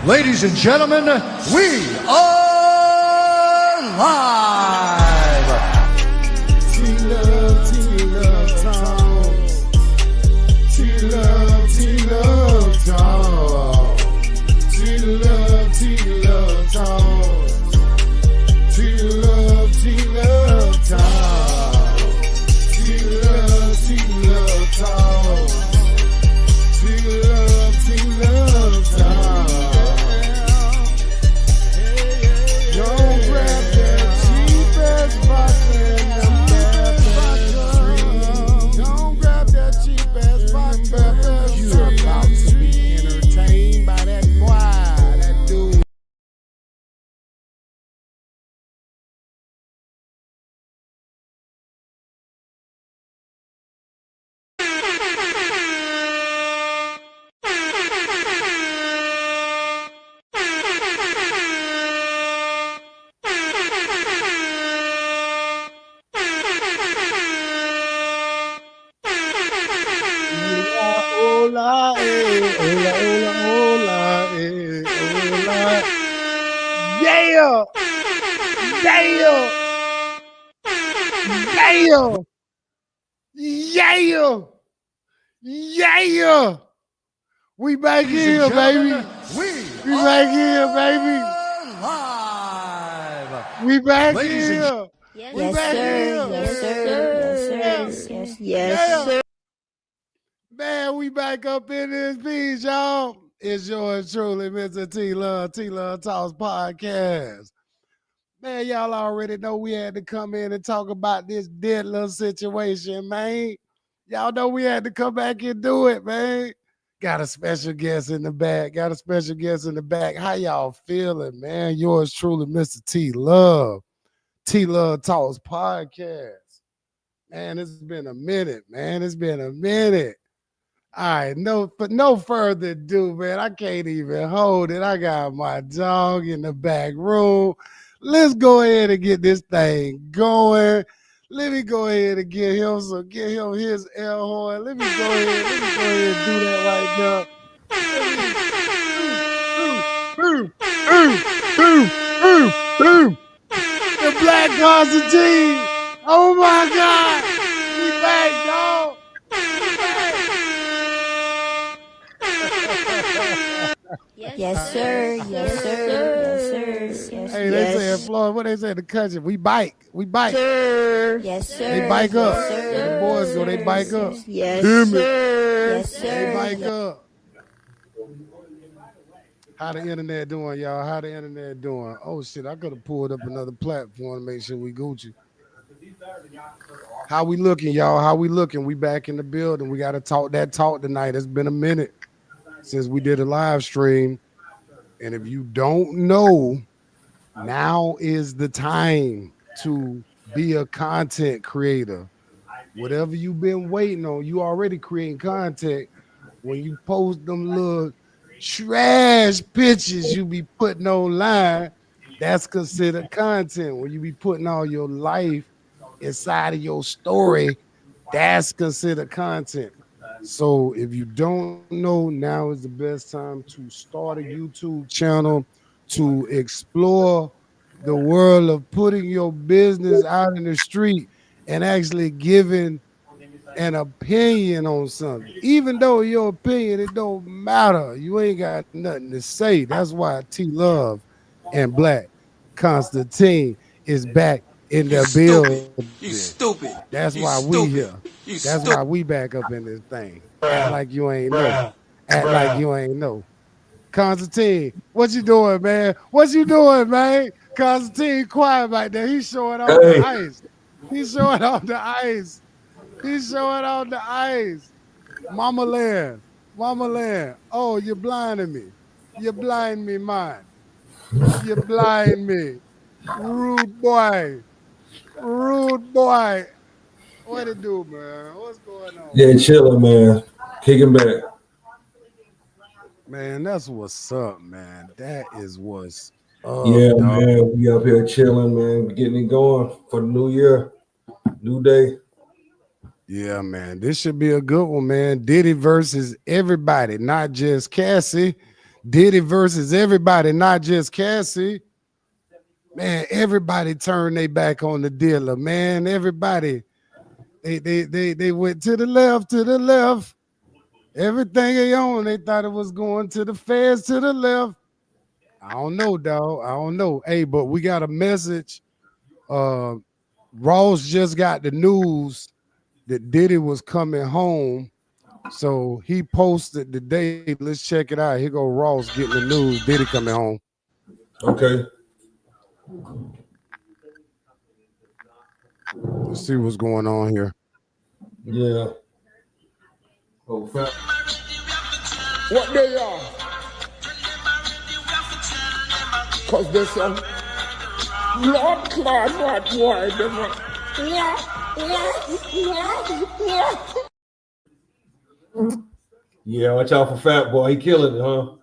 Ladies and gentlemen, we are live. T-Luv, T-Luv talk. T-Luv, T-Luv talk. T-Luv, T-Love talk. T-Luv, T-Love talk. T-Luv, T-Love talk. T-Luv, T-Love talk. Don't grab that cheap-ass vodka in the bathroom. Don't grab that cheap-ass vodka. You're about to be entertained by that boy, that dude. Hola, hola, hola, hola. Yeah! Yeah! Yeah! Yeah! Yeah! We back here, baby. We back here, baby. Live. We back Ladies and here. Yes, We yes, back sir. here. Yes, sir. Yes, sir. Yes, yes, sir. Man, we back up in this piece, y'all. It's yours truly, Mr. T-Luv, T-Luv Talks Podcast. Man, y'all already know we had to come in and talk about this dead little situation, man. Y'all know we had to come back and do it, man. Got a special guest in the back. How y'all feeling, man? Yours truly, Mr. T-Luv, T-Luv Talks Podcast. Man, it's been a minute, man. It's been a minute. All right, no further ado, man. I can't even hold it. I got my dog in the back room. Let's go ahead and get this thing going. Let me go ahead and get him his air horn. Let me go ahead and do that right now. The Blak Konstantine. Oh my God. We back, dog. Yes, sir. Yes, sir. Yes, sir. Yes, Hey, they say in Florida, what they say in the country? We bike. sir. Yes, sir. They bike up. Yes, sir. Where the boys go, they bike up. Yes, Hear me? sir. Yes, sir. They bike up. How the internet doing, y'all? How the internet doing? Oh shit, I could have pulled up another platform to make sure we Gucci. How we looking, y'all? How we looking? We back in the building. We got to talk that talk tonight. It's been a minute since we did a live stream. And if you don't know, now is the time to be a content creator. Whatever you've been waiting on, you already creating content. When you post them little trash pictures you be putting online, that's considered content. When you be putting all your life inside of your story, that's considered content. So if you don't know, now is the best time to start a YouTube channel to explore the world of putting your business out in the street and actually giving an opinion on something. Even though your opinion, it don't matter. You ain't got nothing to say. That's why T-Luv and Blak Konstantine is back in the building. You stupid. That's You why we stupid. here. You That's stupid. why we back up in this thing. Act like you ain't know. Act like you ain't know. Konstantine, what you doing, man? What you doing, man? Konstantine, quiet back there. He's showing off the ice. He's showing off the ice. He's showing off the ice. Mama Land. Mama Land. Oh, you're blinding me. You blind me, man. You blind me. Rude boy. Rude boy. What it do, man? What's going on? Yeah, chilling, man. Kicking back. Man, that's what's up, man. That is what's up. Yeah, dog. man. We up here chilling, man. Getting it going for the new year, new day. Yeah, man. This should be a good one, man. Diddy versus everybody, not just Cassie. Diddy versus everybody, not just Cassie. Man, everybody turned their back on the dealer, man. Everybody, they went to the left, to the left. Everything they own, they thought it was going to the feds to the left. I don't know, dog. I don't know. Hey, but we got a message. Ross just got the news that Diddy was coming home. So he posted the date. Let's check it out. Here go Ross getting the news. Diddy coming home. Okay. Let's see what's going on here. Yeah. Oh, fat. What they are? Cause they say, Lord Claude, what boy, Yeah, watch out for Fat Boy. He killing it, huh?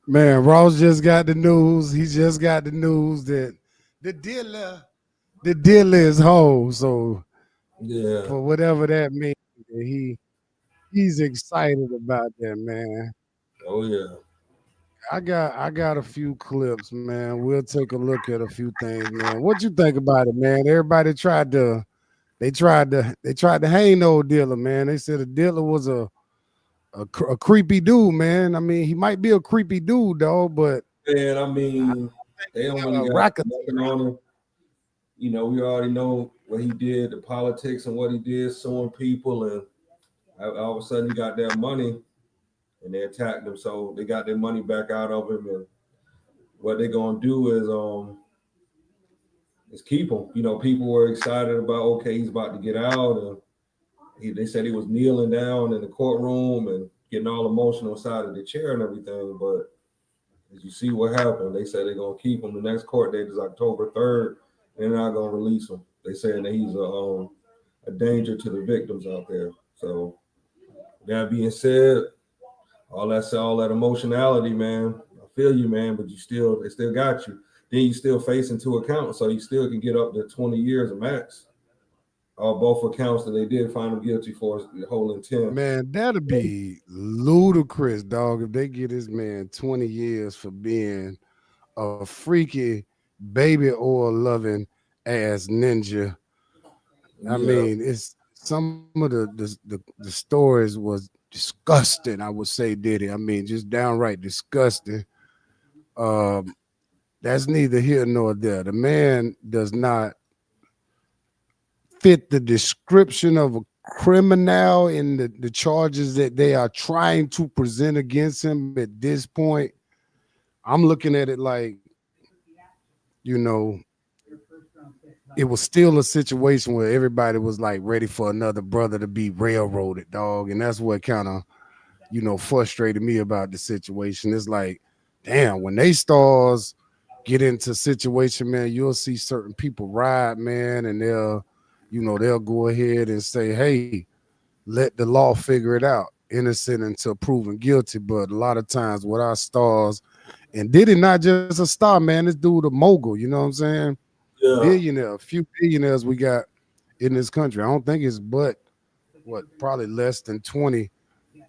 Man, Ross just got the news. He just got the news that the dealer is whole. So Yeah. for whatever that means, he's excited about that, man. Oh yeah. I got a few clips, man. We'll take a look at a few things, man. What you think about it, man? Everybody tried to hang the old dealer, man. They said the dealer was a creepy dude, man. I mean, he might be a creepy dude, though, but Man, I mean, they don't really got nothing on him. You know, we already know what he did, the politics and what he did, suing people, and all of a sudden he got their money and they attacked him. So they got their money back out of him, and what they're gonna do is keep him. You know, people were excited about, okay, he's about to get out, and they said he was kneeling down in the courtroom and getting all emotional side of the chair and everything. But as you see what happened, they said they're gonna keep him. The next court date is October 3rd. They're not gonna release him. They're saying that he's a danger to the victims out there. So that being said, all that emotionality, man. I feel you, man, but they still got you. Then you still facing 2 accounts, so you still can get up to 20 years of max. Both accounts that they did find him guilty for the whole intent. Man, that'd be ludicrous, dog, if they get this man 20 years for being a freaky baby oil loving ass ninja. I mean, it's some of the stories was disgusting, I would say, Diddy. I mean, just downright disgusting. That's neither here nor there. The man does not fit the description of a criminal in the charges that they are trying to present against him at this point. I'm looking at it like, you know, it was still a situation where everybody was like ready for another brother to be railroaded, dog. And that's what kind of, you know, frustrated me about the situation. It's like, damn, when they stars get into situation, man, you'll see certain people ride, man, and they'll go ahead and say, hey, let the law figure it out, innocent until proven guilty. But a lot of times with our stars, and Diddy not just a star, man, this dude a mogul, you know what I'm saying? Yeah. Billionaire, a few billionaires we got in this country. I don't think it's probably less than 20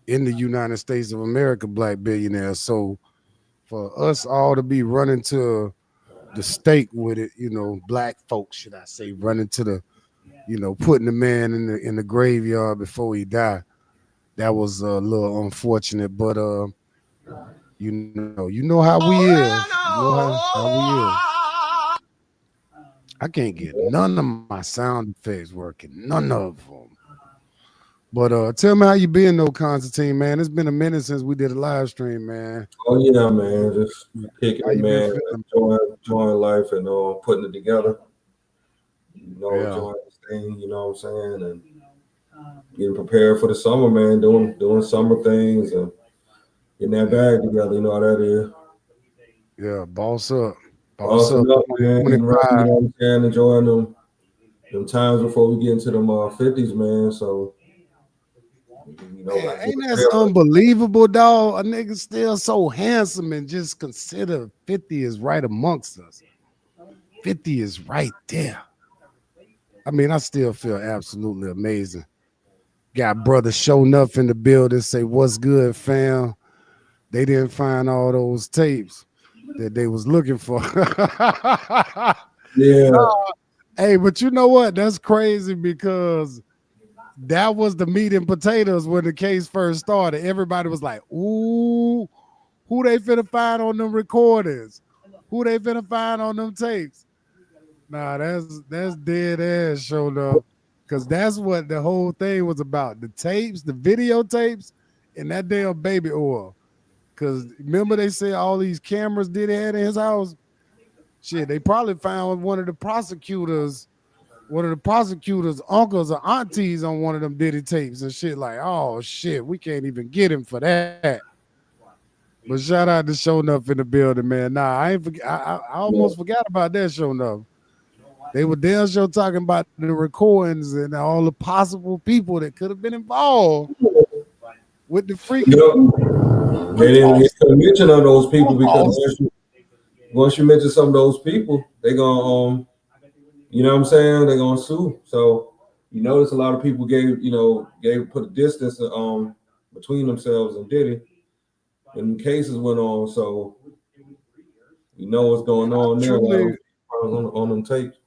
in the United States of America, black billionaires. So for us all to be running to the stake with it, you know, black folks, should I say, running to the, you know, putting the man in the graveyard before he died. That was a little unfortunate, but you know how we is. You know how we is. I can't get none of my sound effects working. None of them. But tell me how you been though, Konstantine, man. It's been a minute since we did a live stream, man. Oh yeah, man. Just kicking it, man. Enjoying life and putting it together. You know, enjoying this thing, you know what I'm saying? And getting prepared for the summer, man, doing summer things and getting that bag together, you know how that is. Yeah, boss up. Bossing up, man. Getting ready, you know what I'm saying? Enjoying them times before we get into them 50s, man. So you know, man, ain't that unbelievable, dog? A nigga still so handsome and just consider 50 is right amongst us. 50 is right there. I mean, I still feel absolutely amazing. Got brother showing up in the building, say, what's good, fam? they didn't find all those tapes that they was looking for. Yeah. Hey, but you know what? That's crazy because that was the meat and potatoes when the case first started. Everybody was like, ooh, who they finna find on them recordings? Who they finna find on them tapes? Nah, that's dead ass show enough. Cause that's what the whole thing was about. The tapes, the videotapes, and that damn baby oil. Cause remember they said all these cameras Diddy had in his house? Shit, they probably found one of the prosecutors' uncles or aunties on one of them Diddy tapes and shit. Like, oh shit, we can't even get him for that. But shout out to Show Enough in the building, man. Nah, I ain't forget. I almost forgot about that Show Enough. They were damn sure talking about the recordings and all the possible people that could have been involved with the freaking. They didn't mention on those people because once you mention some of those people, they gonna you know what I'm saying? They're gonna sue. So you notice a lot of people gave put a distance between themselves and Diddy, and cases went on. So you know what's going on there. On them tapes.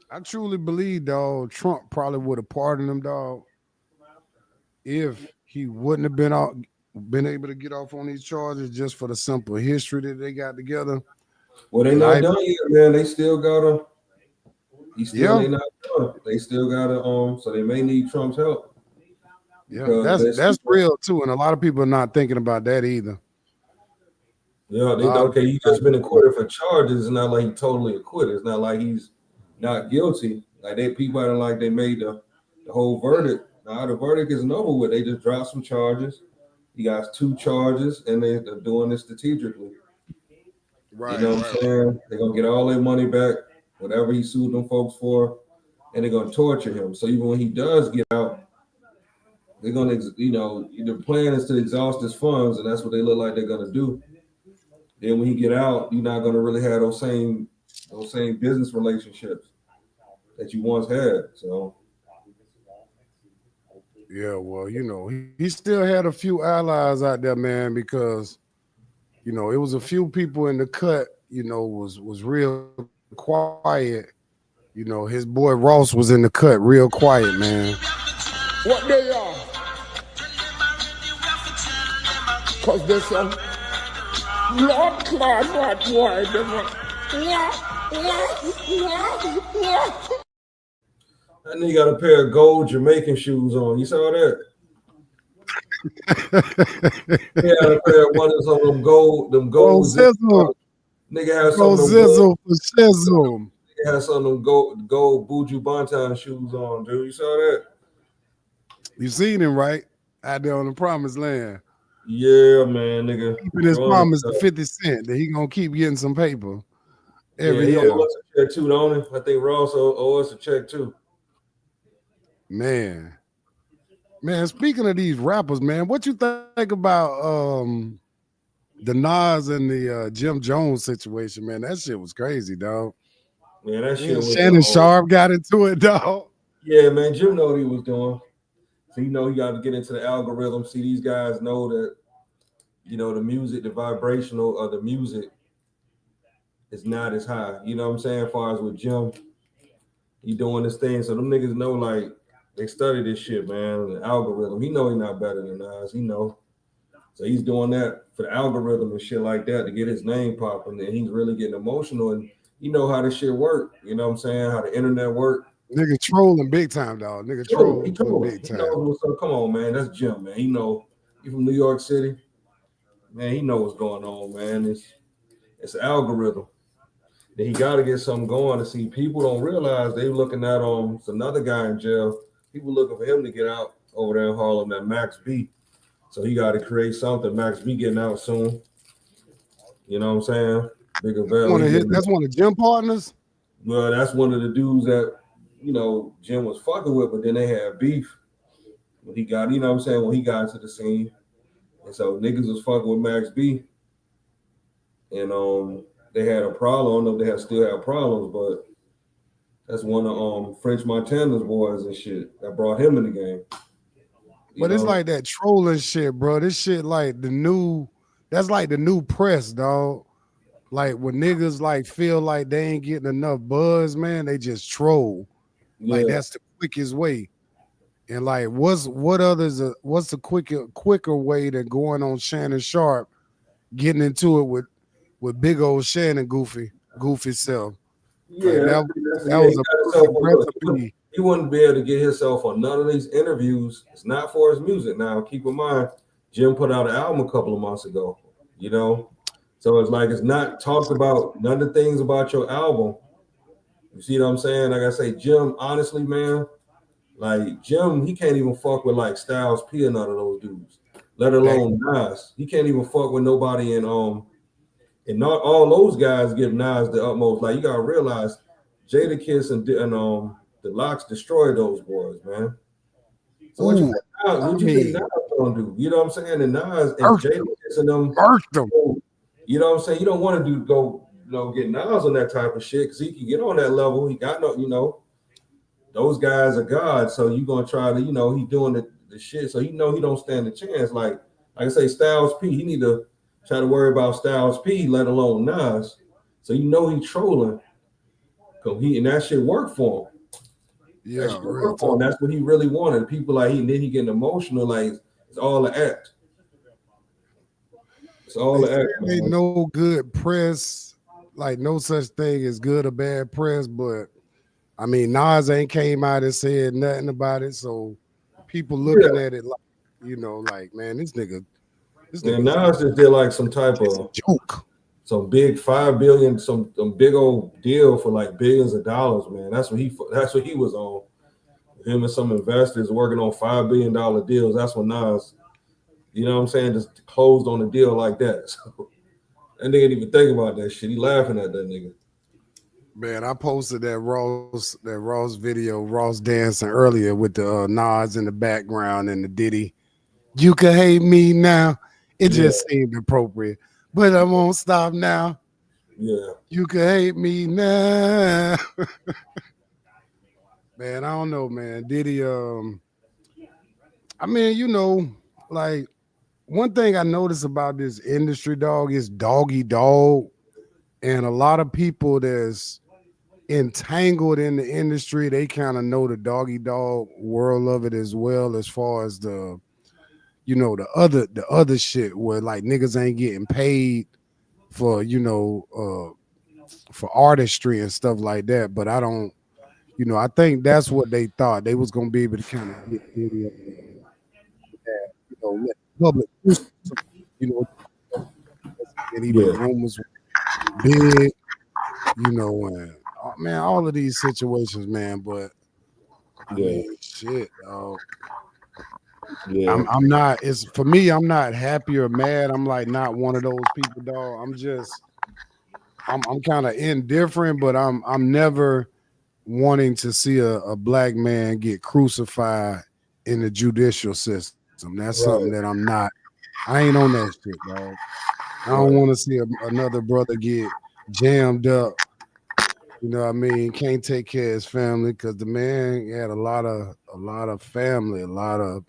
I truly believe, dog, Trump probably would have pardoned him, dog, if he wouldn't have been able to get off on these charges just for the simple history that they got together. Well, they not done yet, man. They still gotta. They not done. They still gotta. So they may need Trump's help. Yeah, that's real too, and a lot of people are not thinking about that either. Yeah, he just been acquitted for charges. It's not like he totally acquitted. It's not like he's not guilty. Like people are like they made the whole verdict. Now the verdict isn't over with. They just dropped some charges. He got 2 charges, and they're doing this strategically. Right. You know what I'm saying? They're gonna get all their money back, whatever he sued them folks for, and they're gonna torture him. So even when he does get out, they're gonna, the plan is to exhaust his funds, and that's what they look like they're gonna do. Then when he get out, you're not gonna really have those same business relationships that you once had. So yeah, well, he still had a few allies out there, man, because it was a few people in the cut, was real quiet. His boy Ross was in the cut real quiet, man. What they are? Cause they say, Lord Claude, what boy, that nigga got a pair of gold Jamaican shoes on. You saw that? He had a pair of one of them gold Zizzle. Nigga had some of them Zizzle for Shizzle. Nigga had some of them gold Buju Banton shoes on, dude. You saw that? You seen him, right? Out there on the promised land. Yeah, man, nigga. Keeping his promise to 50 Cent that he gonna keep getting some paper every year. He owes us a check too, don't he? I think Ross owes us a check too. Man, speaking of these rappers, man, what you think about the Nas and the Jim Jones situation, man? That shit was crazy, dog. Man, that shit was Shannon Sharp got into it, dog. Yeah, man, Jim know what he was doing. So he got to get into the algorithm. See, these guys know that, the music, the vibrational of the music is not as high. You know what I'm saying? As far as with Jim, he doing this thing. So them niggas know, like, they study this shit, man. The algorithm. He know he's not better than us. He know. So he's doing that for the algorithm and shit like that to get his name popping. And he's really getting emotional. And you know how this shit work. You know what I'm saying? How the internet work. Nigga trolling big time, dog. Nigga trolling big time. Come on, man. That's Jim, man. He know. He from New York City. Man, he know what's going on, man. It's an algorithm. Then he got to get something going to see. People don't realize they looking at it's another guy in jail. People looking for him to get out over there in Harlem, that Max B. So he got to create something. Max B getting out soon. You know what I'm saying? Bigger value. That's one of Jim partners? Well, that's one of the dudes that, Jim was fucking with, but then they had beef. When he got, when he got into the scene. And so niggas was fucking with Max B. And they had a problem. I don't know if they still have problems, but that's one of French Montana's boys and shit that brought him in the game. But it's like that trolling shit, bro. This shit like the new That's like the new press, dog. Like when niggas like feel like they ain't getting enough buzz, man, they just troll. Like Yeah, that's the quickest way. And like, what's the quicker way than going on Shannon Sharp, getting into it with big old Shannon goofy self. Like yeah, that's that yeah. He was a got himself perfect on. Look, recipe. he wouldn't be able to get himself on none of these interviews. It's not for his music. Now, keep in mind, Jim put out an album a couple of months ago. You know, so it's like it's not talked about none of the things about your album. You see what I'm saying? Like I say, Jim, honestly, man, like Jim, he can't even fuck with like Styles P or none of those dudes, let That alone Nas. He can't even fuck with nobody and not all those guys give Nas the utmost. Like you gotta realize, Jadakiss and the Locks destroyed those boys, man. So what you ooh, think Nas, I what you think mean, Nas gonna do? You know what I'm saying? And Nas and murked them, Jadakiss and them, murked them. you know what I'm saying? You don't want to get Nas on that type of shit because he can get on that level. He got those guys are God. So you gonna try to, he doing the shit. So he don't stand a chance. Like I say, Styles P, he need to try to worry about Styles P, let alone Nas. So he trolling. Cause and that shit worked for him. That Yeah, shit real worked for him. talk. That's what he really wanted. People like then he getting emotional, like it's all an act. It's all They an say act, ain't man. no good press, like no such thing as good or bad press. But I mean, Nas ain't came out and said nothing about it, so people Yeah. looking at it like, like, man, this And nigga's Nas just did like some type it's a of joke. some big 5 billion, some big old deal for like billions of dollars, man. That's what he was on. Him and some investors working on $5 billion deals. That's when Nas, you know what I'm saying, just closed on a deal like that. So that nigga didn't even think about that shit. He laughing at that nigga. Man, I posted that Ross video, Ross dancing earlier with the Nas in the background and the Diddy. You can hate me now. It Yeah, just seemed appropriate, but I won't stop now. yeah, You can hate me now. Man, I don't know, man. Diddy, I mean, like one thing I noticed about this industry, dog, is doggy dog. And a lot of people that's entangled in the industry, they kind of know the doggy dog world of it as well, as far as the other shit where like niggas ain't getting paid for, for artistry and stuff like that. But I don't, I think that's what they thought. They was gonna be able to kind of get Diddy up there, let the public crucify, you know, and even yeah, rumors were big, and man, all of these situations, man. But I yeah, mean, shit, dog. yeah, I'm not. It's for me. I'm not happy or mad. I'm like not one of those people, dog. I'm kind of indifferent, but I'm never wanting to see a black man get crucified in the judicial system. That's something right, that I'm not. I ain't on that shit, dog. I don't right, want to see another brother get jammed up. You know what I mean? Can't take care of his family because the man had a lot of family, a lot of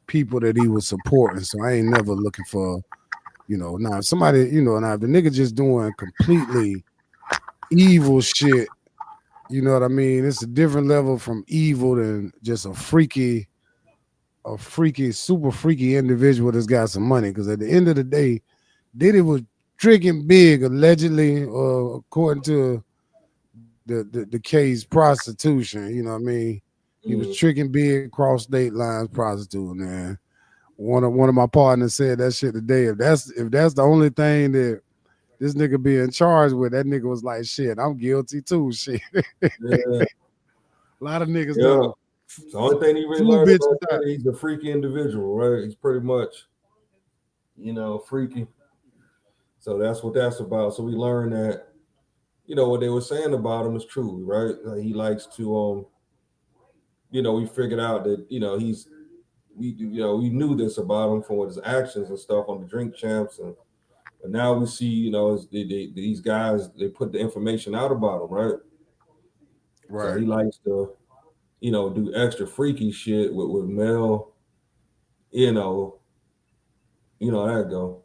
people that he was supporting. So I ain't never looking for, now if somebody, now if the nigga just doing completely evil shit, you know what I mean? It's a different level from evil than just super freaky individual that's got some money. Because at the end of the day, Diddy was drinking big, allegedly, according to the case, prostitution. You know what I mean? He was mm, tricking big across state lines, prostituting, man. One of my partners said that shit today. If that's the only thing that this nigga being charged with, that nigga was like, shit, I'm guilty too. Shit. A yeah, lot of niggas yeah. done The only thing he really flew learned bitches about out. that, he's a freaky individual, right? He's pretty much, freaky. So that's what that's about. So we learned that, what they were saying about him is true, right? Like he likes to, we figured out that, we knew this about him from his actions and stuff on the Drink Champs, but now we see, these guys, they put the information out about him, right? So Right. he likes to, do extra freaky shit with Mel, you know, that go.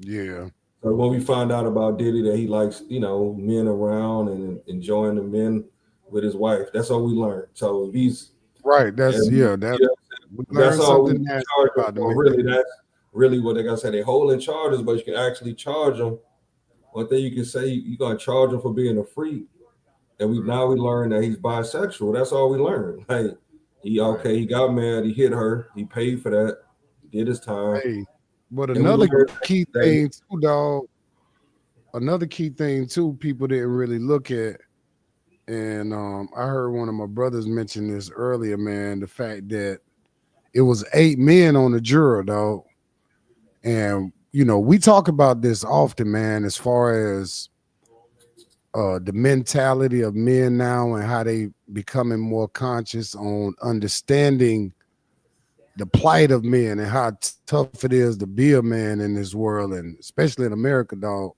Yeah. So when we find out about Diddy that he likes, men around and enjoying the men with his wife, that's all we learned. So if he's Right. That's and, yeah. That yeah, we that's learned all we something nasty charge them about the for. man. Really, that's really what they gotta say. They holding charges, but you can actually charge them. One thing you can say, you gonna charge him for being a freak. And we learned that he's bisexual. That's all we learned. Like he got mad, he hit her, he paid for that, he did his time. Hey, but And we another learned key that thing too, dog. Another key thing too, people didn't really look at, and I heard one of my brothers mention this earlier, man. The fact that it was 8 men on the juror, dog. And we talk about this often, man, as far as the mentality of men now and how they becoming more conscious on understanding the plight of men and how tough it is to be a man in this world, and especially in America, dog.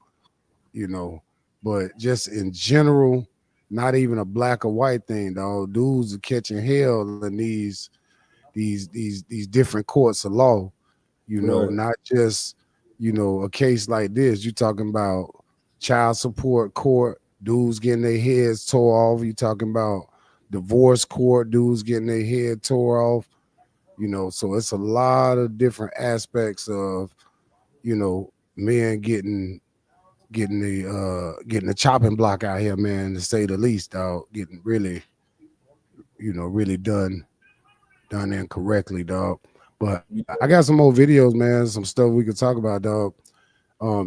you know. But just in general, not even a black or white thing, dog. Dudes are catching hell in these different courts of law. right. Not just a case like this. You talking about child support court, dudes getting their heads tore off. You talking about divorce court, dudes getting their head tore off. So it's a lot of different aspects of men getting the chopping block out here, man, to say the least, dog. Getting really, really done incorrectly, dog. But I got some more videos, man, some stuff we could talk about, dog.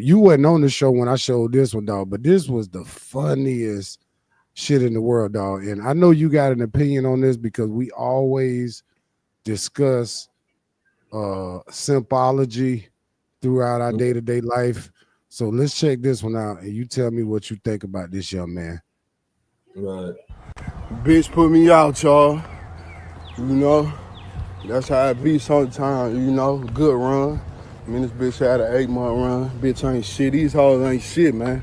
You wasn't on the show when I showed this one, dog, but this was the funniest shit in the world, dog. And I know you got an opinion on this because we always discuss symbology throughout our day-to-day life. So let's check this one out and you tell me what you think about this young man. Right. Bitch put me out, y'all. That's how it be sometimes, good run. This bitch had an 8-month run. Bitch ain't shit. These hoes ain't shit, man.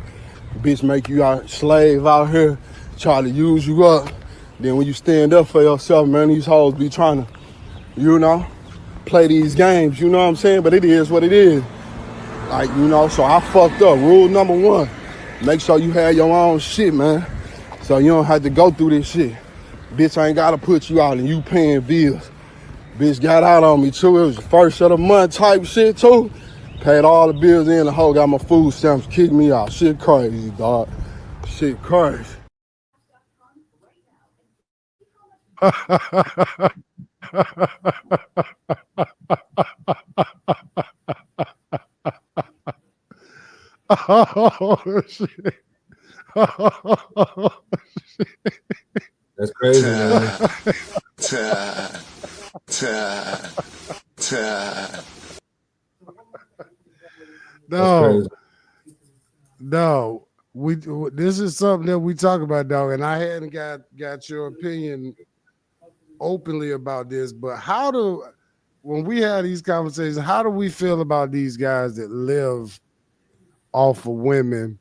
Bitch make you out slave out here, try to use you up. Then when you stand up for yourself, man, these hoes be trying to, play these games, you know what I'm saying? But it is what it is. So I fucked up. Rule number 1, make sure you have your own shit, man. So you don't have to go through this shit. Bitch ain't gotta put you out and you paying bills. Bitch got out on me too. It was the first of the month type shit too. Paid all the bills in, the hoe got my food stamps, kicked me out. Shit crazy, dog. Shit crazy. Oh shit. Oh, That's crazy, man. That's no, crazy. no. This is something that we talk about, dog, and I hadn't got your opinion openly about this, but when we have these conversations, how do we feel about these guys that live off of women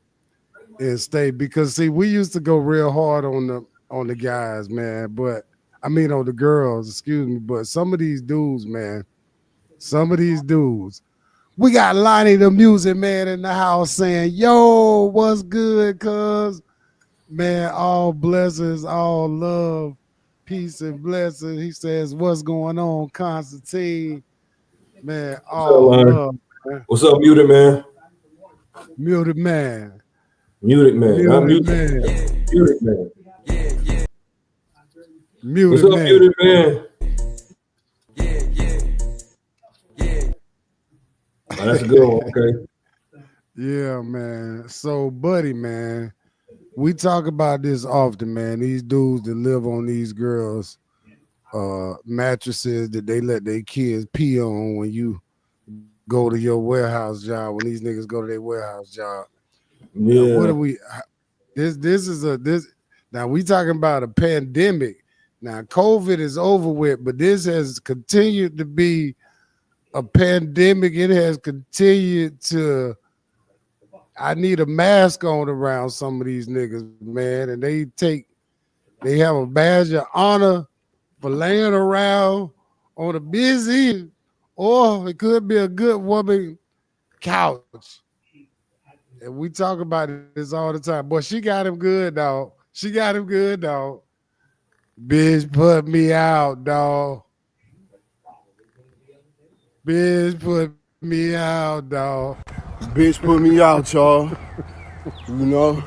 and stay? Because see, we used to go real hard on the guys, man, but I mean on the girls, excuse me, but some of these dudes, man, we got Lonnie the Music Man in the house saying, yo, what's good, cuz? Man, all blessings, all love, peace and blessings. He says, what's going on, Konstantine? Man, What's up, all Lonnie? love, man. What's up, muted man? Muted man. Muted man. Not Muted muted. man. Muted man. What's Muted up, man. muted man? Oh, that's a good one. Okay. Yeah, man. So, buddy, man, we talk about this often, man. These dudes that live on these girls' mattresses that they let their kids pee on when you go to your warehouse job, when these niggas go to their warehouse job. Yeah. What are we? This now we talking about a pandemic. Now COVID is over with, but this has continued to be a pandemic. It has continued to. I need a mask on around some of these niggas, man, and they have a badge of honor for laying around on a busy, or it could be a good woman couch. And we talk about this all the time. Boy, she got him good, dog. She got him good, dog. Bitch put me out, dog. Bitch put me out, dog. Bitch put me out, y'all. You know,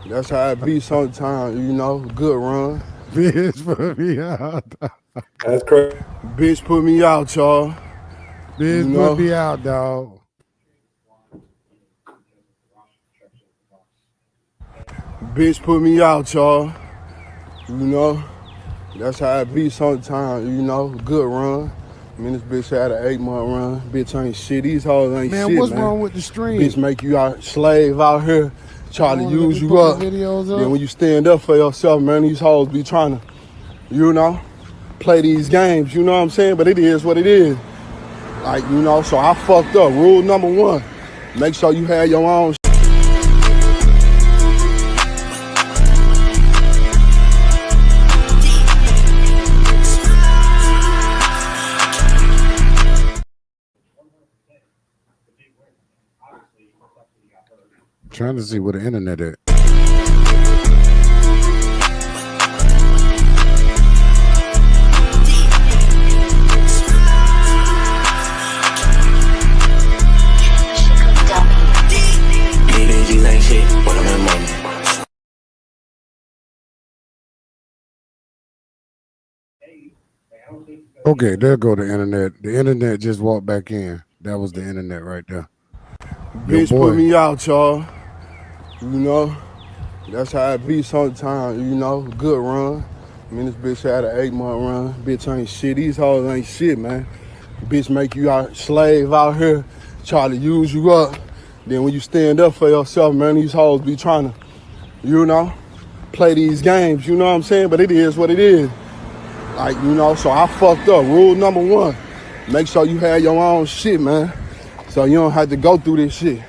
that's how it be sometimes, you know, good run. Bitch put me out, dog. That's crazy. Bitch put me out, y'all. Bitch put me out, dog. Bitch put me out, y'all. You know, that's how it be sometimes, you know, good run. I mean, this bitch had an 8-month run. Bitch ain't shit. These hoes ain't shit, man. What's wrong with the stream? Bitch make you out slave out here, try to use you up. Then when you stand up for yourself, man, these hoes be trying to, you know, play these games, you know what I'm saying? But it is what it is. Like, you know, so I fucked up. Rule number 1, make sure you have your own. Trying to see where the internet at. Okay, there go the internet. The internet just walked back in. That was the internet right there. Bitch put me out, y'all. You know, that's how it be sometimes, you know, good run. I mean, this bitch had an 8-month run. Bitch ain't shit. These hoes ain't shit, man. Bitch make you out slave out here, try to use you up. Then when you stand up for yourself, man, these hoes be trying to, you know, play these games, you know what I'm saying? But it is what it is. Like, you know, so I fucked up. Rule number 1, make sure you have your own shit, man. So you don't have to go through this shit.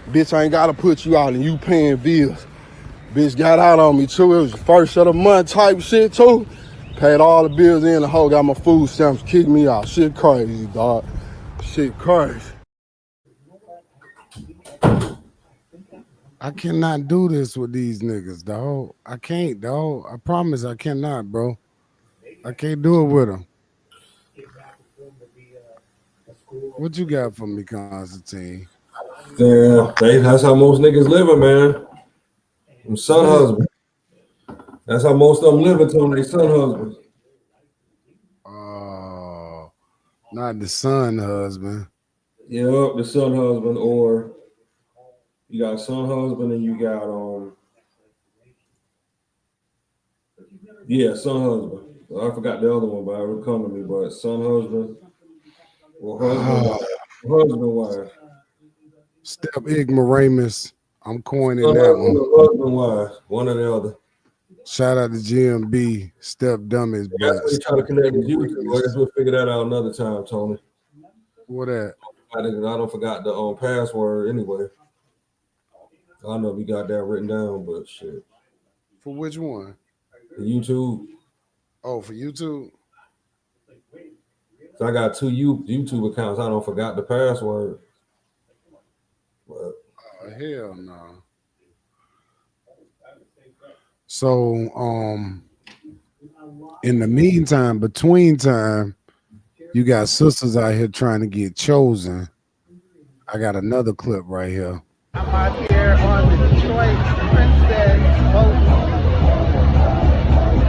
Bitch ain't gotta put you out and you paying bills. Bitch got out on me too. It was the first of the month type shit too. Paid all the bills in, the hoe got my food stamps, kicked me out. Shit crazy, dog. Shit crazy. I cannot do this with these niggas, dog. I can't, dog. I promise I cannot, bro. I can't do it with them. What you got for me, Konstantine? Yeah, that's how most niggas living, man. Them son husbands. That's how most of them living till they son husbands. Oh, not the son husband. Yeah, the son husband, or you got son husband and you got son husband. I forgot the other one, but it would come to me. But son husband or husband wife. Step ignoramus. I'm coining that one. Husband wife, one or the other. Shout out to GMB, step dummies. But we try to connect with you. I guess we'll figure that out another time, Tony. What that? I don't forgot the password anyway. I know we got that written down, but shit. For which one? For YouTube. Oh, for YouTube. So I got 2 YouTube accounts. I don't forgot the password. But hell no. So in the meantime, between time, you got sisters out here trying to get chosen. I got another clip right here. I'm out here on the Detroit Princess boat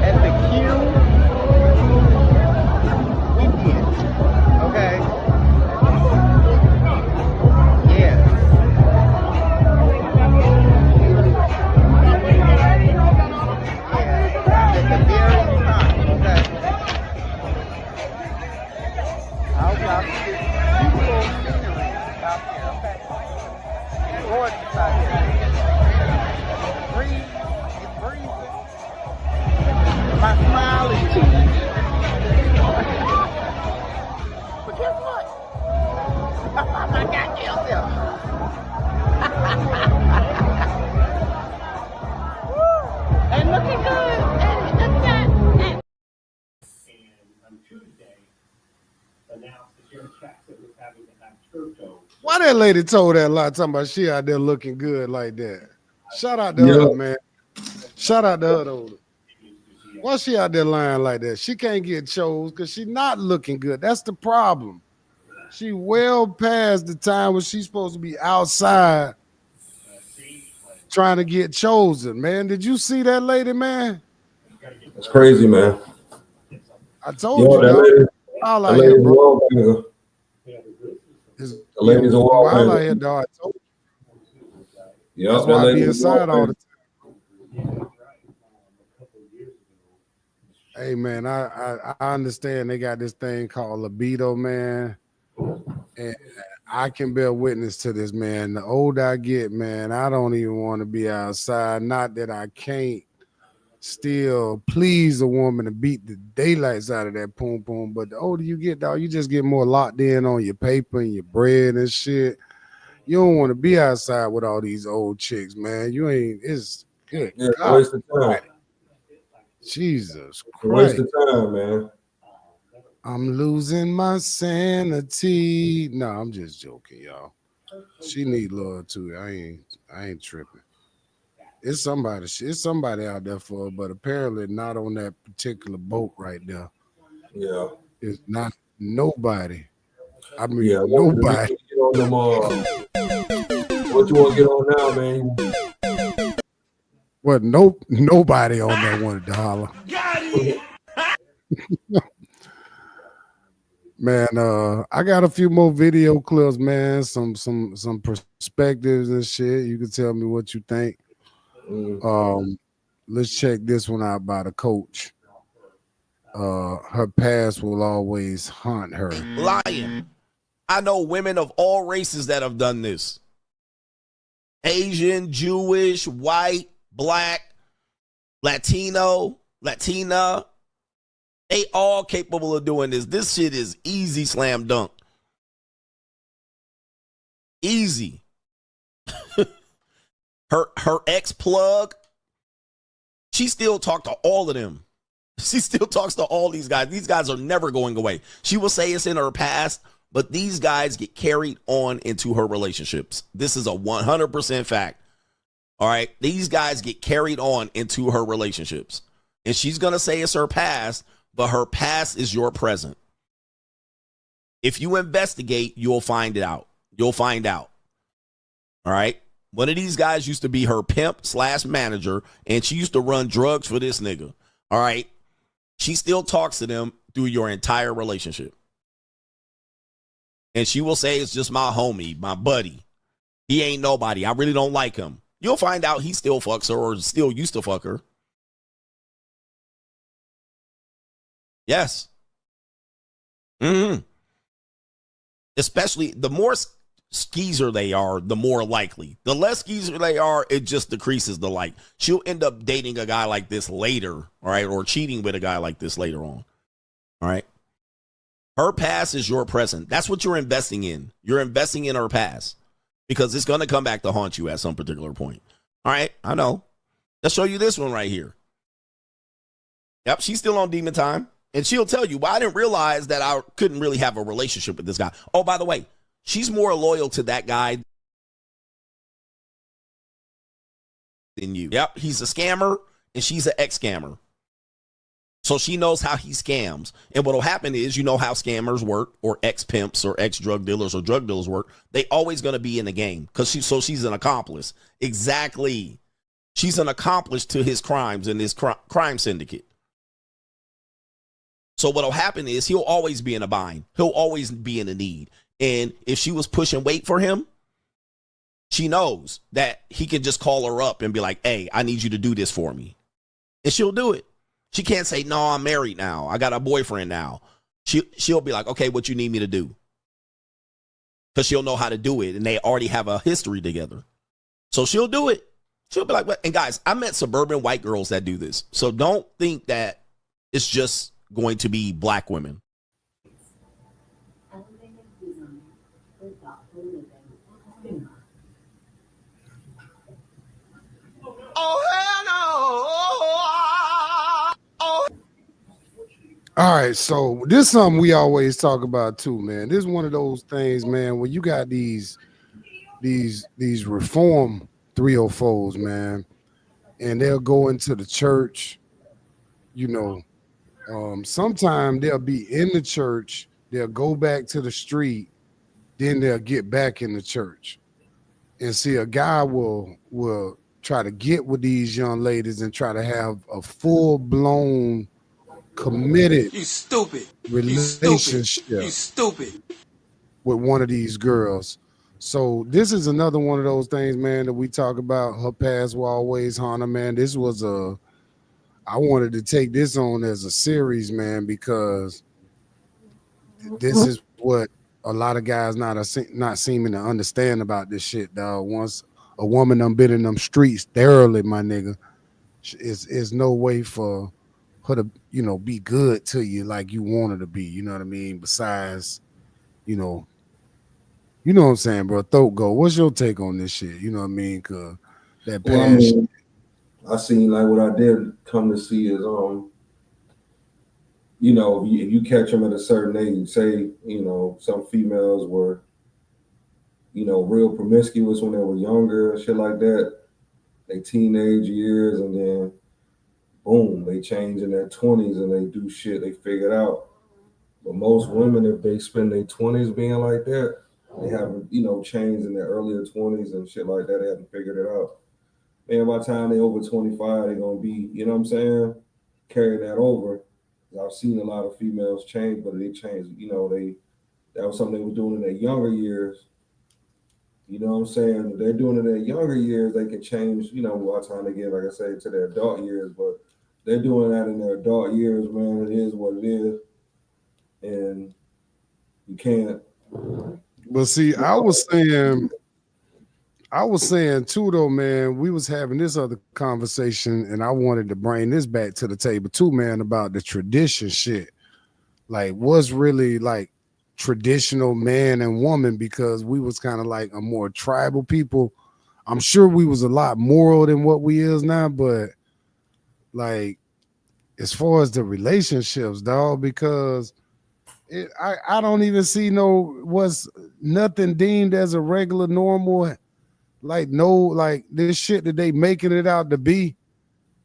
at the Q weekend. Okay? Yes. Yeah. At the very top. Okay? I hope y'all see this beautiful scenery out here. Okay? Gorgeous out here. Breeze, it's breezy. My smile is cheap. But guess what? I got yourself. And looking good. And look at that. And on Tuesday, announced the sheriff Jackson was having to have Turco Why that lady told that lie talking about she out there looking good like that? Shout out to Yeah. her, man. Shout out to her, though. Why she out there lying like that? She can't get chose because she not looking good. That's the problem. She well past the time when she's supposed to be outside trying to get chosen, man. Did you see that lady, man? That's crazy, man. I told you, dog. All out here, bro. The lady's a wall wild out banger. here, dog. I told you. Yep, That's why I be inside all the time. Hey, man, I understand they got this thing called libido, man. And I can bear witness to this, man. The older I get, man, I don't even want to be outside. Not that I can't still please a woman to beat the daylights out of that poom poom, but the older you get, dog, you just get more locked in on your paper and your bread and shit. You don't want to be outside with all these old chicks, man. You ain't. It's good. Yeah, God, waste of time. Jesus Christ. Waste of time, man. I'm losing my sanity. No, I'm just joking, y'all. She need love too. I ain't tripping. It's somebody out there for her, but apparently not on that particular boat right there. Yeah. It's not nobody. I mean, yeah, nobody. Get on them, what you want to get on now, man? Well, nobody on that wanted to holler. Got it. Man, I got a few more video clips, man. Some perspectives and shit. You can tell me what you think. Let's check this one out by the coach. Her past will always haunt her. Lying. I know women of all races that have done this. Asian, Jewish, white, black, Latino, Latina. They all capable of doing this. This shit is easy slam dunk. Easy. her ex-plug, she still talked to all of them. She still talks to all these guys. These guys are never going away. She will say it's in her past, but these guys get carried on into her relationships. This is a 100% fact. All right? These guys get carried on into her relationships. And she's going to say it's her past, but her past is your present. If you investigate, you'll find it out. You'll find out. All right? One of these guys used to be her pimp / manager, and she used to run drugs for this nigga. All right? She still talks to them through your entire relationship. And she will say, it's just my homie, my buddy. He ain't nobody. I really don't like him. You'll find out he still fucks her or still used to fuck her. Yes. Especially the more skeezer they are, the more likely. The less skeezer they are, it just decreases the like. She'll end up dating a guy like this later, all right, or cheating with a guy like this later on. All right. Her past is your present. That's what you're investing in. You're investing in her past because it's going to come back to haunt you at some particular point. All right. I know. Let's show you this one right here. Yep. She's still on demon time. And she'll tell you, well, I didn't realize that I couldn't really have a relationship with this guy. Oh, by the way, she's more loyal to that guy than you. Yep, he's a scammer, and she's an ex-scammer. So she knows how he scams. And what will happen is, you know how scammers work, or ex-pimps, or ex-drug dealers, or drug dealers work. They always going to be in the game, because she's an accomplice. Exactly. She's an accomplice to his crimes and his crime syndicate. So what will happen is he'll always be in a bind. He'll always be in a need. And if she was pushing weight for him, she knows that he can just call her up and be like, hey, I need you to do this for me. And she'll do it. She can't say, no, I'm married now. I got a boyfriend now. She'll be like, okay, what you need me to do? Because she'll know how to do it. And they already have a history together. So she'll do it. She'll be like, what? And guys, I met suburban white girls that do this. So don't think that it's just going to be black women. Oh, hell no. Oh. All right, so this is something we always talk about too, man. This is one of those things, man, when you got these reform 304s, man, and they'll go into the church, you know. Sometime they'll be in the church, they'll go back to the street, then they'll get back in the church. And see, a guy will try to get with these young ladies and try to have a full blown committed You stupid. You stupid. relationship You stupid. with one of these girls. So this is another one of those things, man, that we talk about. Her past will always haunt her, man. This was I wanted to take this on as a series, man, because this is what a lot of guys not seeming to understand about this shit, dog. Once a woman done been in them streets thoroughly, my nigga, is no way for her to, be good to you like you want her to be. You know what I mean? Besides, you know, what I'm saying, bro. Throat go. What's your take on this shit? You know what I mean? Cause that Well, I past mean, I seen like what I did come to see is if you catch them at a certain age, say, some females were, real promiscuous when they were younger and shit like that, they teenage years, and then boom, they change in their 20s and they do shit they figured out. But most women, if they spend their 20s being like that, they haven't, changed in their earlier 20s and shit like that. They haven't figured it out. Man, by the time they over 25, they're gonna be, you know what I'm saying, carrying that over. I've seen a lot of females change, but they changed, that was something they were doing in their younger years. You know what I'm saying? If they're doing it in their younger years, they can change, by the time they get, like I say, to their adult years. But they're doing that in their adult years, man. It is what it is. And you can't. But see, I was saying too, though, man, we was having this other conversation, and I wanted to bring this back to the table too, man, about the tradition shit. Like, what's really like traditional man and woman, because we was kind of like a more tribal people. I'm sure we was a lot moral than what we is now, but like as far as the relationships, dog, because I don't even see what's nothing deemed as a regular normal, like like this shit that they making it out to be.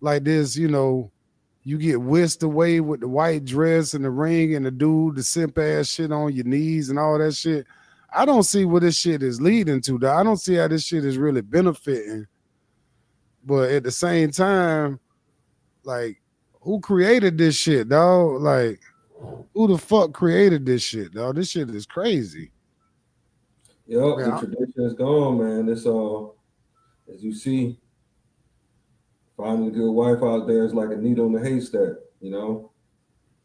Like this, you get whisked away with the white dress and the ring and the simp ass shit on your knees and all that shit. I don't see what this shit is leading to, though. I don't see how this shit is really benefiting. But at the same time, like, who created this shit, dog? Like, who the fuck created this shit, dog? This shit is crazy. Yep, the tradition is gone, man. It's as you see, finding a good wife out there is like a needle in the haystack,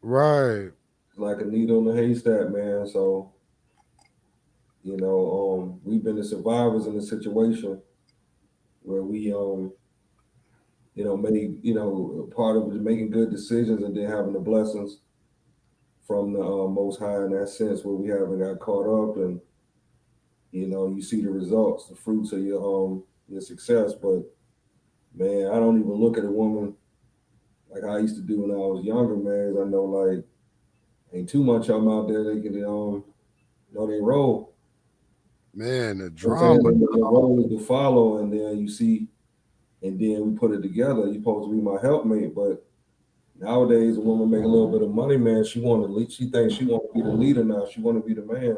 Right. It's like a needle in the haystack, man. So, we've been the survivors in a situation where we made, part of making good decisions and then having the blessings from the Most High in that sense, where we haven't got caught up, and you see the results, the fruits of your success. But man, I don't even look at a woman like I used to do when I was younger, man. I know like ain't too much of them out there they can know they roll. Man, the drama. The role is to follow, and then you see, and then we put it together. You're supposed to be my helpmate, but nowadays a woman make a little bit of money, man. She want to lead. She thinks she want to be the leader now. She want to be the man,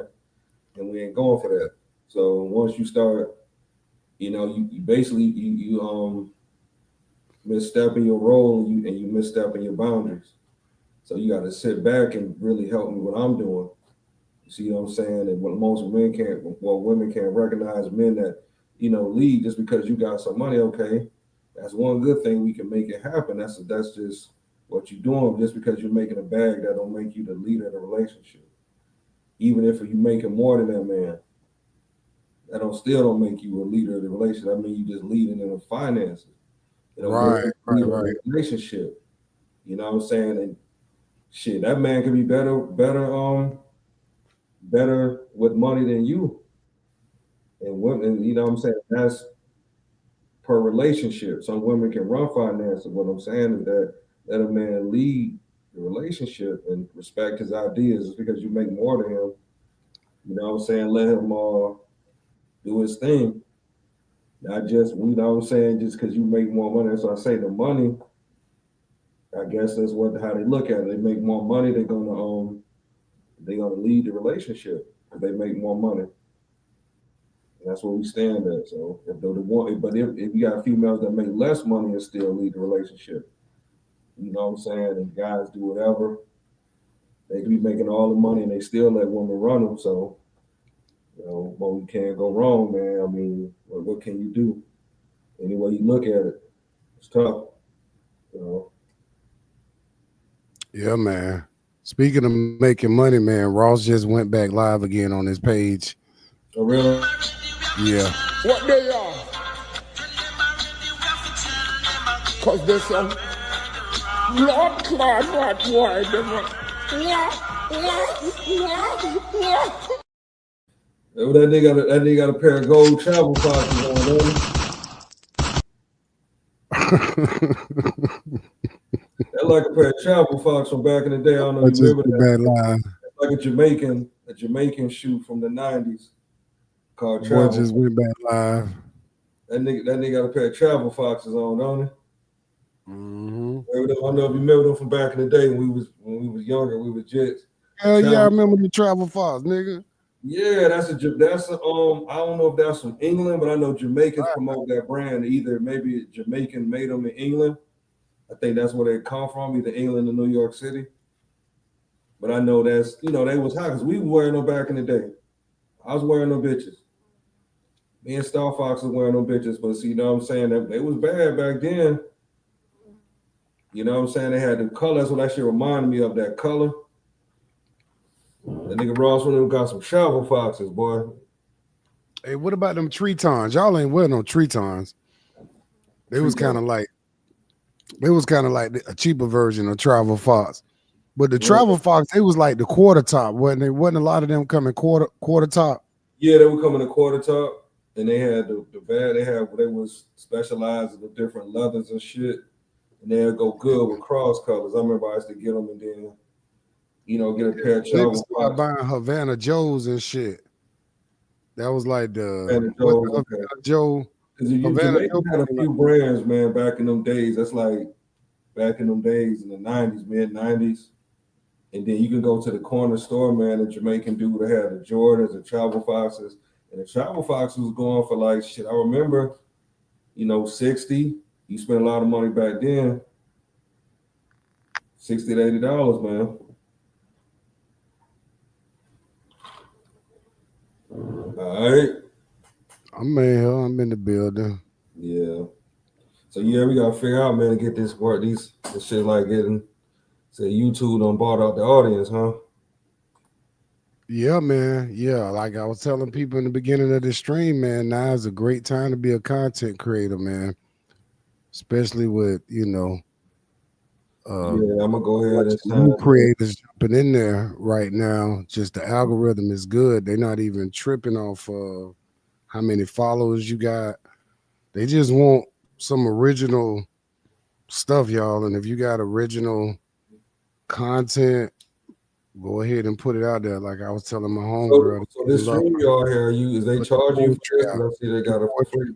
and we ain't going for that. So once you start, you basically you misstep in your role, and you misstep in your boundaries. So you got to sit back and really help me what I'm doing. You see what I'm saying? And what most men can't, well, women can't recognize men that, lead just because you got some money. Okay, that's one good thing, we can make it happen. That's just what you're doing. Just because you're making a bag, that don't make you the leader of the relationship. Even if you're making more than that man, that still don't make you a leader of the relationship. I mean, you just leading in the finances. Right. Relationship. You know what I'm saying? And shit, that man could be better with money than you. And women, you know what I'm saying? That's per relationship. Some women can run finances. What I'm saying is that let a man lead the relationship and respect his ideas. Just because you make more than him, you know what I'm saying, let him do his thing. Not just, you know what I'm saying, just because you make more money. That's why I say the money, I guess that's how they look at it. They make more money, they're gonna lead the relationship because they make more money. And that's where we stand at. So if they're the one, but if you got females that make less money and still lead the relationship, you know what I'm saying, and guys do whatever, they can be making all the money and they still let women run them. So, you know, but we can't go wrong, man. I mean, what can you do? Any way you look at it, it's tough. You know. Yeah, man. Speaking of making money, man, Ross just went back live again on his page. Oh, really? Yeah. What they are? Cause there's some blood clot right wide. That nigga got a pair of gold travel foxes on, man. That like a pair of travel fox from back in the day. I don't know if you remember that. Like a Jamaican shoe from the 90s called Travel. Boy just went back live. That nigga got a pair of travel foxes on, don't he? Mm-hmm. I don't know if you remember them from back in the day when we was younger, we was jits. Hell yeah, I remember the travel fox, nigga. Yeah, that's a I don't know if that's from England, but I know Jamaicans promote that brand. Either maybe a Jamaican made them in England. I think that's where they come from, either England or New York City. But I know that's, you know, they was hot because we were wearing them back in the day. I was wearing them bitches. Me and Star Fox was wearing them bitches, but see, you know what I'm saying? They was bad back then. You know what I'm saying? They had the color. That's what that shit reminded me of, that color. That nigga Ross one of them got some travel foxes, boy. Hey, what about them Tretons? Y'all ain't wearing no Tretons. They was kind of like a cheaper version of Travel Fox. But the Travel Fox, they was like the quarter top, wasn't they? Wasn't a lot of them coming quarter top? Yeah, they were coming to quarter top, and they had the bad. They was specialized in the different leathers and shit, and they'll go good with cross colors. I remember I used to get them and then, you know, get a pair of Travel Fox. Buying Havana Joes and shit. That was like the Havana Joe. Jamaica had a few brands, man, back in them days. That's like back in them days in the 90s, mid-90s. And then you can go to the corner store, man, the Jamaican dude that had the Jordans and Travel Foxes. And the Travel Fox was going for like shit. I remember, you know, 60. You spent a lot of money back then. $60 to $80, man. All right. I'm in the building. Yeah. So yeah, we gotta figure out, man, to get this work. This shit like getting, say, YouTube done bought out the audience, huh? Yeah, man. Yeah, like I was telling people in the beginning of this stream, man, now is a great time to be a content creator, man. Especially with, you know, yeah, I'm gonna go ahead and new creators jumping in there right now. Just the algorithm is good. They're not even tripping off how many followers you got. They just want some original stuff, y'all. And if you got original content, go ahead and put it out there. Like I was telling my homegirl. So this StreamYard here, is they charge you for this? I see they got it for free.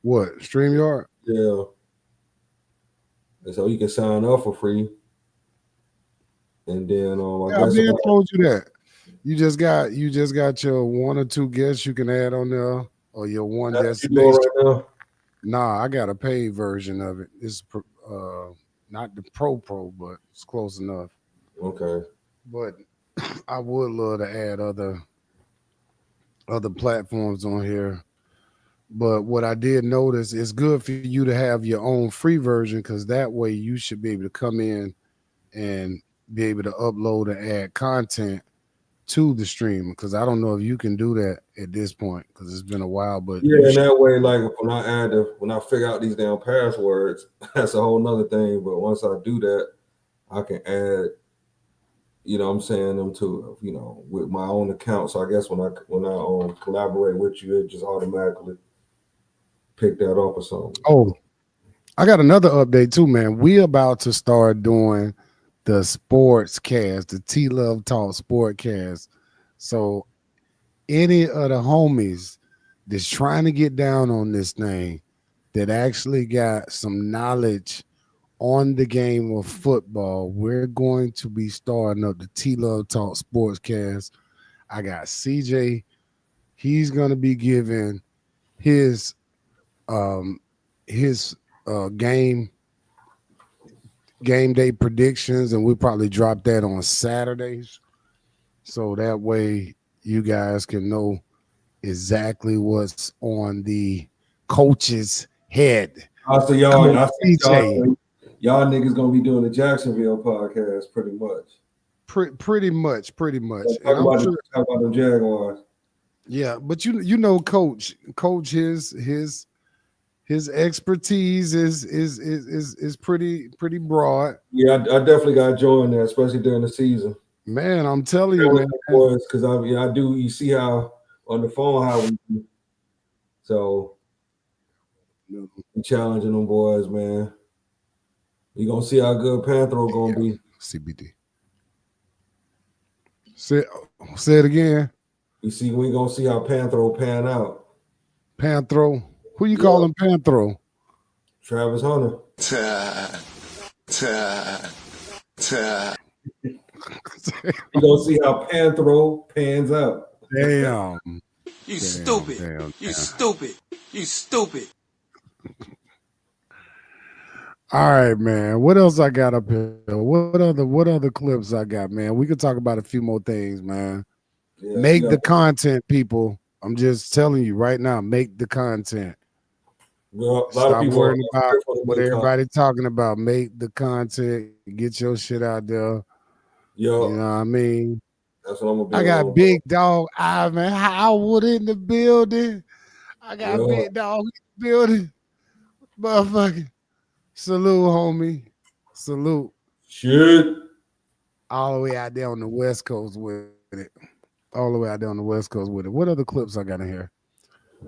What, StreamYard? Yeah. And so you can sign up for free. And then I told you that. You just got your one or two guests you can add on there, or your one destination. Right now? Nah, I got a paid version of it. It's not the pro, but it's close enough. Okay. But I would love to add other platforms on here. But what I did notice, it's good for you to have your own free version, because that way you should be able to come in and be able to upload and add content to the stream. Because I don't know if you can do that at this point, because it's been a while. But yeah, and that way, like when I figure out these damn passwords, that's a whole nother thing. But once I do that, I can add, you know what I'm saying, them to, you know, with my own account. So I guess when I collaborate with you, it just automatically pick that up or something. Oh, I got another update too, man. We about to start doing the sportscast, the T-Luv Talk sportcast. So any of the homies that's trying to get down on this thing, that actually got some knowledge on the game of football, we're going to be starting up the T-Luv Talk sportscast. I got CJ. He's going to be giving his game day predictions, and we'll probably drop that on Saturdays, so that way you guys can know exactly what's on the coach's head. So y'all niggas gonna be doing the Jacksonville podcast pretty much. Pretty much. Talk about them Jaguars. Yeah, but you know, coach his expertise is pretty broad. Yeah, I definitely got to join that, especially during the season. Man, I'm telling you, man. Because I do. You see how on the phone how we do. So I'm challenging them boys, man. You gonna see how good Panthro gonna be. CBD. Say it again. You see, we gonna see how Panthro pan out. Panthro. Who you calling Panthro? Travis Hunter. You gonna see how Panthro pans out. Damn. You stupid. You stupid. All right, man. What else I got up here? What other clips I got, man? We could talk about a few more things, man. Yeah, make the content, people. I'm just telling you right now, make the content. Well, stop worrying about what everybody's talking about. Make the content. Get your shit out there. Yo, you know what I mean? That's what I'm gonna do. I got Big Dog Ivan Howard in the building. I got Big Dog in the building. Motherfucker. Salute, homie. Salute. Shit. All the way out there on the West Coast with it. All the way out there on the West Coast with it. What other clips I got in here?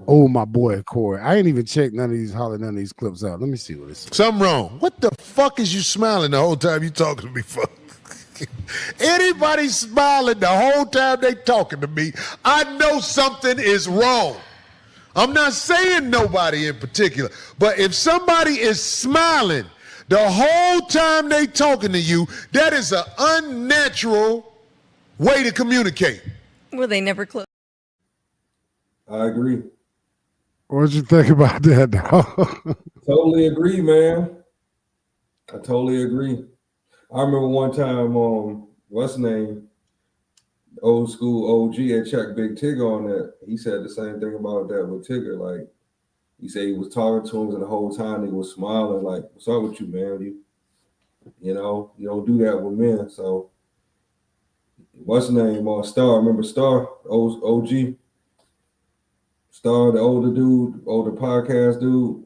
Oh, my boy, Corey. I ain't even checked none of these clips out. Let me see what this is. Something wrong. What the fuck is you smiling the whole time you talking to me for? Anybody smiling the whole time they talking to me, I know something is wrong. I'm not saying nobody in particular, but if somebody is smiling the whole time they talking to you, that is an unnatural way to communicate. Well, they never close. I agree. What'd you think about that, dog? Totally agree, man. I totally agree. I remember one time, what's his name? Old school OG had checked Big Tigger on that. He said the same thing about that with Tigger. Like, he said he was talking to him, and the whole time he was smiling, like, what's up with you, man? You know, you don't do that with men. So, what's his name? Star. Remember Star? OG? Star, the older dude, older podcast dude.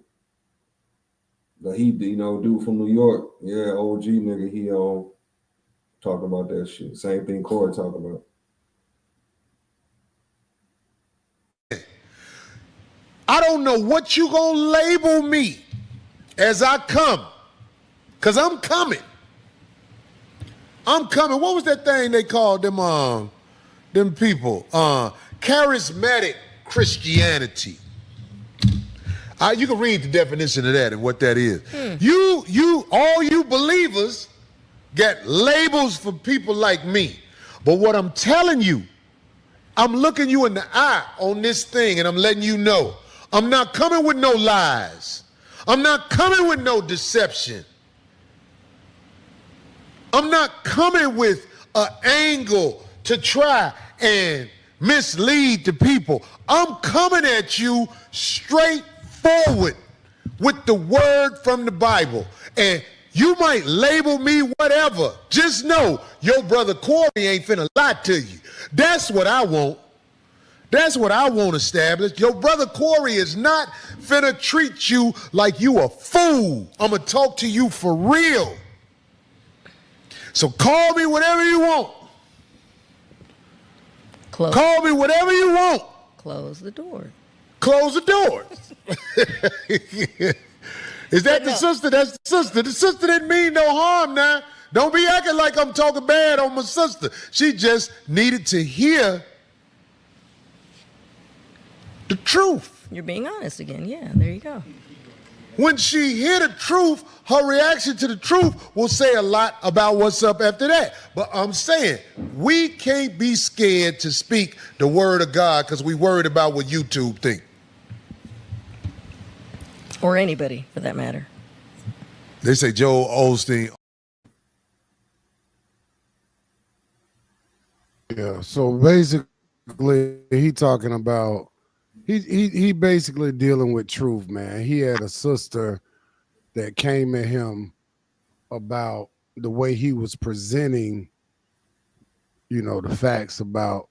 Dude from New York. Yeah, OG nigga, he talking about that shit. Same thing Corey talking about. I don't know what you gonna label me as I come, because I'm coming. I'm coming. What was that thing they called them people? Charismatic Christianity. You can read the definition of that and what that is. All you believers get labels for people like me. But what I'm telling you, I'm looking you in the eye on this thing and I'm letting you know, I'm not coming with no lies. I'm not coming with no deception. I'm not coming with an angle to try and mislead the people. I'm coming at you straightforward with the word from the Bible. And you might label me whatever. Just know your brother Corey ain't finna lie to you. That's what I want. That's what I want established. Your brother Corey is not finna treat you like you a fool. I'm gonna talk to you for real. So call me whatever you want. Call me whatever you want. Close the door. Close the doors. Is that the sister? That's the sister. The sister didn't mean no harm now. Don't be acting like I'm talking bad on my sister. She just needed to hear the truth. You're being honest again. Yeah, there you go. When she hear the truth, her reaction to the truth will say a lot about what's up after that. But I'm saying, we can't be scared to speak the word of God because we worried about what YouTube think. Or anybody, for that matter. They say Joel Osteen. Yeah, so basically he talking about he basically dealing with truth, man. He had a sister that came at him about the way he was presenting, you know, the facts about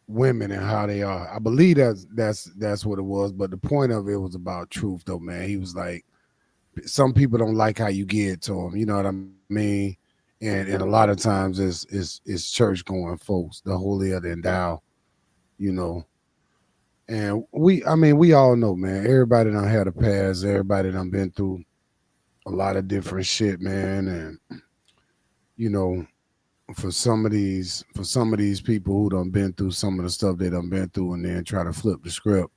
women and how they are. I believe that's what it was, but the point of it was about truth though, man. He was like, some people don't like how you get to them, you know what I mean? And a lot of times it's church going folks, the holier than thou, you know. And we all know, man, everybody done had a past, everybody done been through a lot of different shit, man. And you know, for some of these people who done been through some of the stuff they done been through and then try to flip the script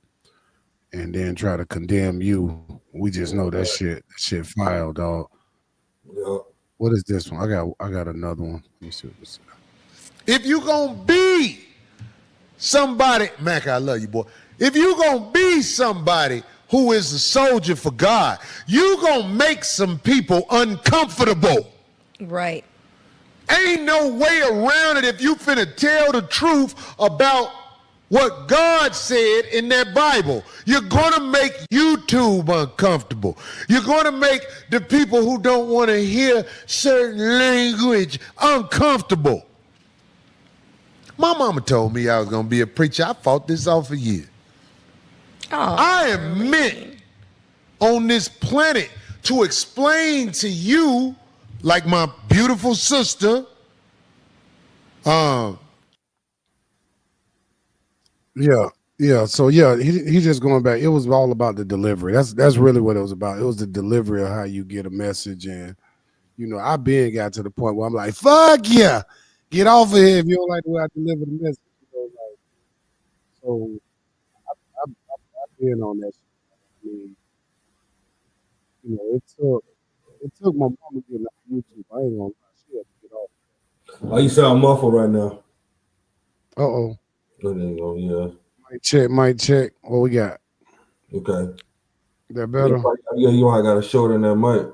and then try to condemn you, we just know that shit filed, dog. Yeah. What is this one? I got another one. Let me see what this is. If you gonna be somebody, Mac, I love you, boy. If you gonna be somebody who is a soldier for God, you gonna make some people uncomfortable. Right. Ain't no way around it if you finna tell the truth about what God said in that Bible. You're gonna make YouTube uncomfortable. You're gonna make the people who don't want to hear certain language uncomfortable. My mama told me I was gonna be a preacher. I fought this off for years. Oh, I am meant on this planet to explain to you, like my beautiful sister, Yeah. So yeah, he just going back. It was all about the delivery. That's really what it was about. It was the delivery of how you get a message. And you know, I been got to the point where I'm like, fuck yeah, get off of here if you don't like the way I deliver the message. You know, like, so I've been on that shit. I mean, you know, it took my mama getting off YouTube. I ain't gonna lie, she had to get off. Oh, you sound muffled right now. Uh-oh. There you go, yeah. Mic check. What we got? Okay. That better? Yeah, you might got a short in that mic.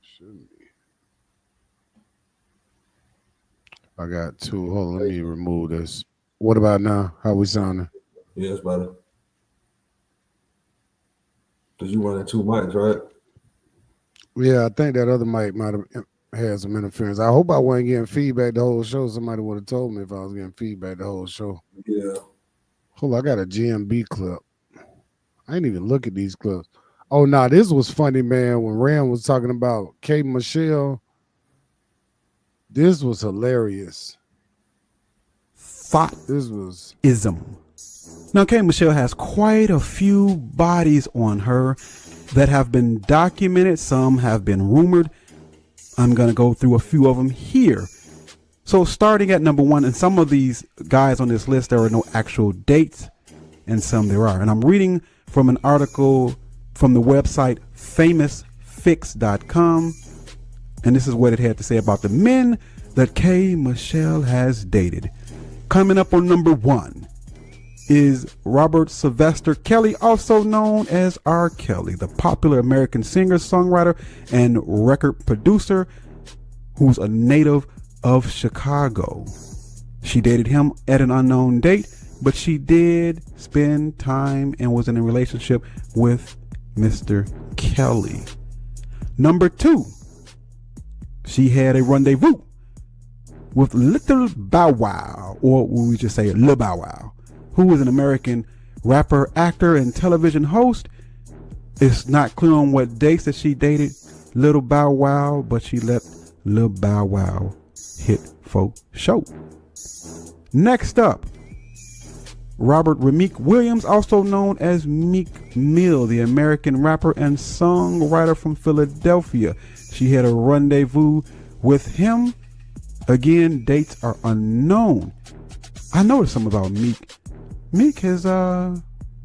Shouldn't be. I got two. Hold on, let me remove this. What about now? How we sounding? Yeah, it's better. Because you running two mics, right? Yeah, I think that other mic might have had some interference. I hope I wasn't getting feedback the whole show. Somebody would have told me if I was getting feedback the whole show. Yeah. Hold on, I got a GMB clip. I didn't even look at these clips. Oh, nah, this was funny, man. When Ram was talking about K. Michelle, this was hilarious. This was Ism. Now, K. Michelle has quite a few bodies on her that have been documented. Some have been rumored. I'm going to go through a few of them here. So starting at number one, and some of these guys on this list, there are no actual dates, and some there are. And I'm reading from an article from the website famousfix.com. And this is what it had to say about the men that K. Michelle has dated. Coming up on number one is Robert Sylvester Kelly, also known as R. Kelly, the popular American singer, songwriter, and record producer who's a native of Chicago. She dated him at an unknown date, but she did spend time and was in a relationship with Mr. Kelly. Number two, she had a rendezvous with Little Bow Wow, or we just say Lil Bow Wow, who is an American rapper, actor, and television host. It's not clear on what dates that she dated Little Bow Wow, but she let Lil Bow Wow hit folk show. Next up, Robert Rameek Williams, also known as Meek Mill, the American rapper and songwriter from Philadelphia. She had a rendezvous with him. Again, dates are unknown. I noticed something about Meek. Meek has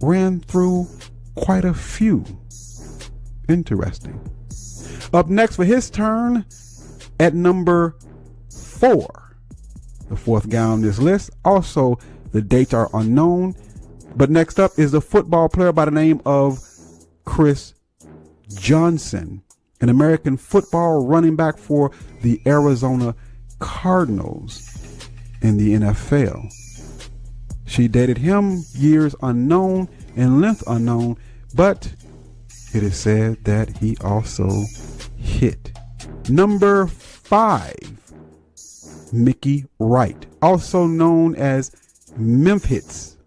ran through quite a few. Interesting. Up next for his turn at number 4. The fourth guy on this list. Also, the dates are unknown. But next up is a football player by the name of Chris Johnson, an American football running back for the Arizona Cardinals in the NFL. She dated him, years unknown and length unknown, but it is said that he also hit. Number 5, Mickey Wright, also known as Memphis,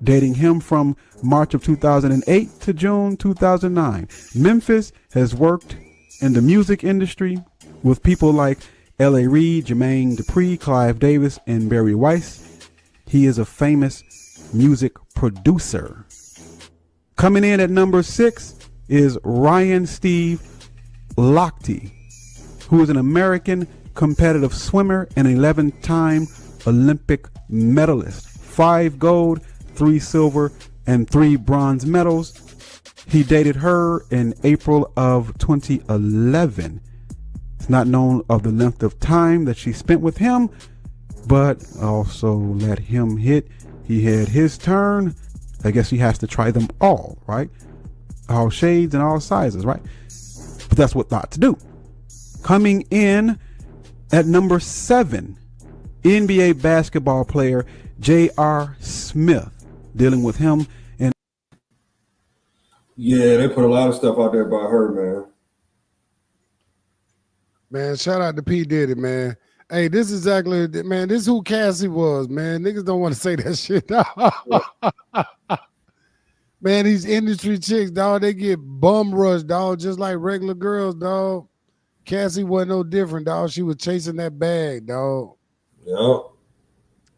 dating him from March of 2008 to June 2009. Memphis has worked in the music industry with people like L.A. Reid, Jermaine Dupri, Clive Davis, and Barry Weiss. He is a famous music producer. Coming in at number 6 is Ryan Steve Lochte, who is an American competitive swimmer and 11-time Olympic medalist. 5 gold, 3 silver, and 3 bronze medals. He dated her in April of 2011. It's not known of the length of time that she spent with him, but also let him hit. He had his turn. I guess he has to try them all, right? All shades and all sizes, right? But that's what not to do. Coming in at number 7, NBA basketball player J.R. Smith, dealing with him. And yeah, they put a lot of stuff out there about her, man. Man, shout out to P. Diddy, man. Hey, this is exactly, man, this is who Cassie was, man. Niggas don't want to say that shit. Man, these industry chicks, dog, they get bum rushed, dog, just like regular girls, dog. Cassie wasn't no different, dog. She was chasing that bag, dog. Yeah.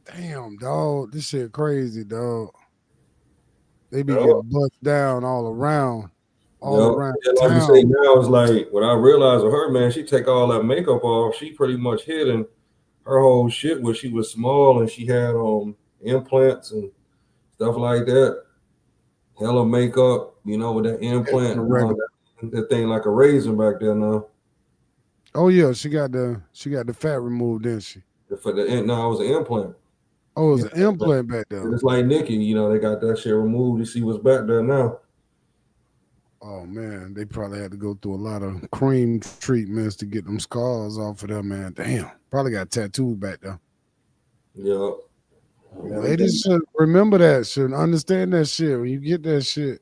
Damn, dog. This shit crazy, dog. They be getting bust down all around. Around yeah, like town. you say now, it's like what I realized with her, man, she take all that makeup off. She pretty much hidden her whole shit when she was small and she had implants and stuff like that. Hella makeup, you know, with that implant, that thing like a raisin back there now. Oh yeah, she got the fat removed, didn't she? No, it was an implant. Oh, it was an implant back there. It's like Nikki, you know, they got that shit removed. You see what's back there now. Oh man, they probably had to go through a lot of cream treatments to get them scars off of them, man. Damn, probably got tattoos back there. Yeah. Ladies should remember that shit, understand that shit. When you get that shit,